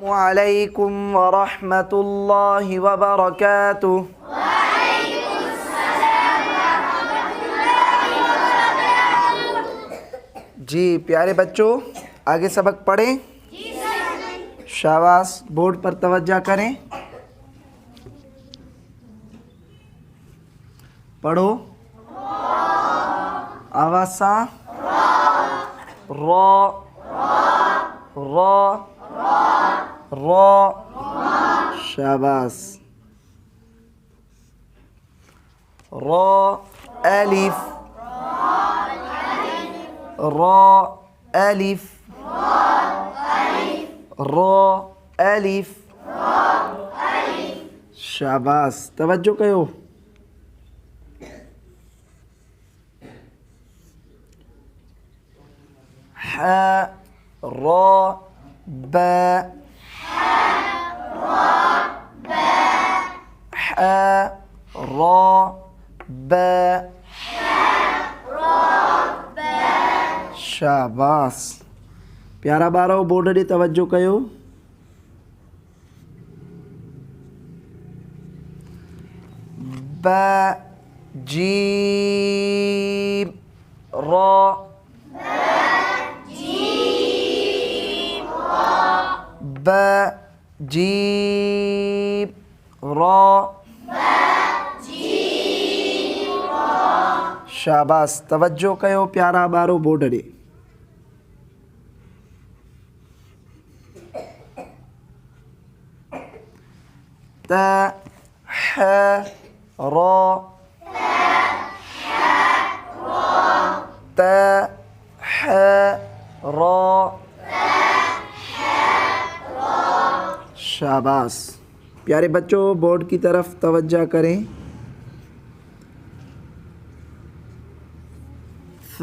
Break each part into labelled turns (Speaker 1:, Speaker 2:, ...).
Speaker 1: वालेकुम वरहमतुल्लाहि वबरकातुहू। जी प्यारे बच्चों, आगे सबक पढ़ें। शाबाश, बोर्ड पर तवज्जो करें, पढ़ो। आवाज़ सा रॉ रॉ रॉ। शाबाश। रॉ अलिफ रॉ अलिफ रॉ अलिफ। शाबाश, तवज्जो कयो। ह रॉ ब ह रॉ ब। शाबाश। प्यारा बारो बोर्ड ॾे तवज्जो कयो। ब जीम रॉ ब जीम रॉ। शाबाश, तवज्जो कयो प्यारा बारो बोर्ड ॾे। त ह रॉ त ह रॉ। शाबाश। प्यारे बच्चों, बोर्ड की तरफ तवज्जो करें। फ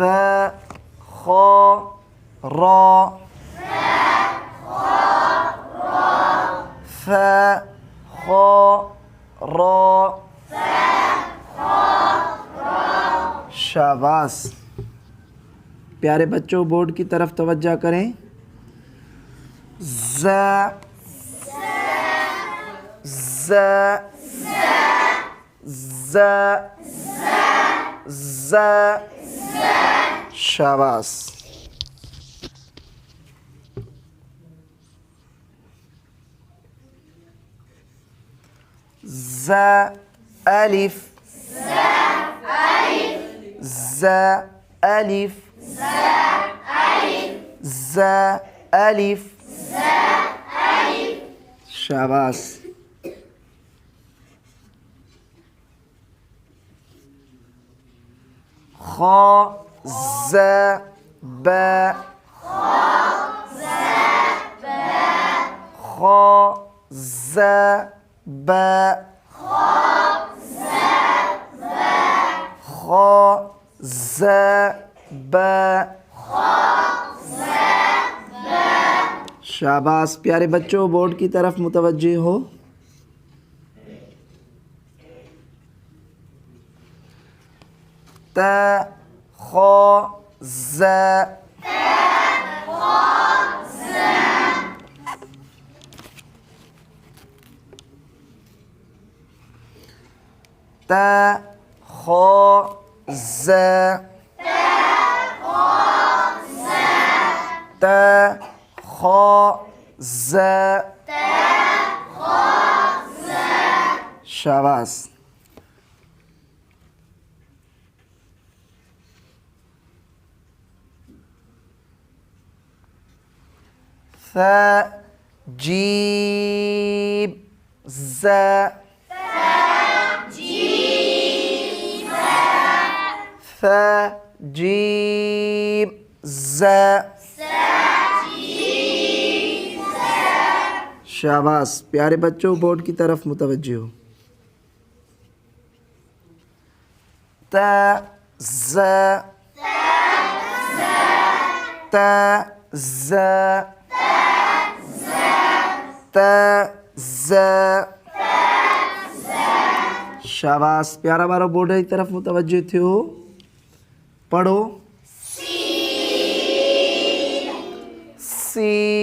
Speaker 1: खो रॉ फ खो रॉ। शाबाश। प्यारे बच्चों, बोर्ड की तरफ तवज्जो करें। ज़ ज़ ज़ ज़। शाबाश। ज़ अलिफ ज़ अलिफ ज़ अलिफ। शाबाश। खो ज़ ब खो ज़ ब खो ज़ ब। शाबाश। प्यारे बच्चों, बोर्ड की तरफ मुतवज्जे हो। त खो ज़ त खो ज़ त खो ज़। शाबाश। फ जीम ज़ फ जीम ज़। शाबाश। प्यारे बच्चों, बोर्ड की तरफ मुतवज्जे हो। त ज़ त ज़ त ज़। शाबाश। प्यारा बारो बोर्ड की तरफ मुतवज्जे थियो, पढ़ो। सीन।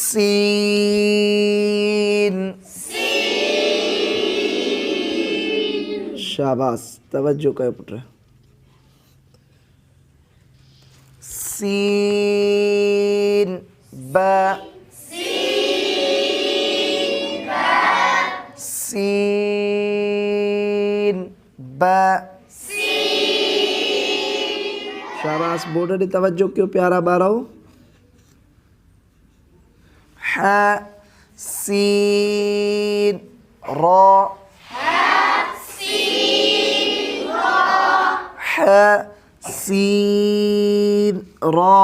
Speaker 1: सीन। शाबाश, तवज्जो कयो पुट। सीन बा। सीन बा। शाबाश, बोर्ड ॾे तवज्जो कयो प्यारा ॿारो। ह सीन रा। ह सीन रा।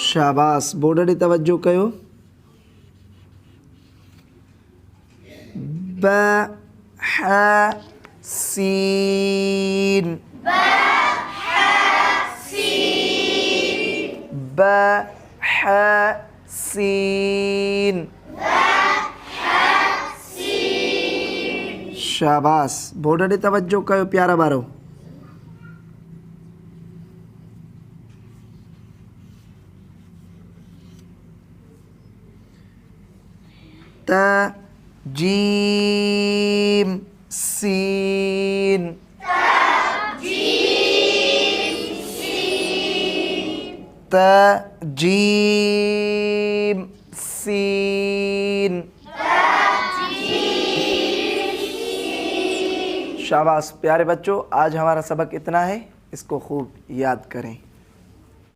Speaker 1: शाबाश, बोर्ड ॾे तवज्जो कयो। ब ह सीन। ब ह सीन। शाबाश, बोर्ड ॾे तवज्जो कयो प्यारा ॿारो। त जीम सीन। त जीम सीन। शाबाश प्यारे बच्चों, आज हमारा सबक इतना है, इसको खूब याद करें।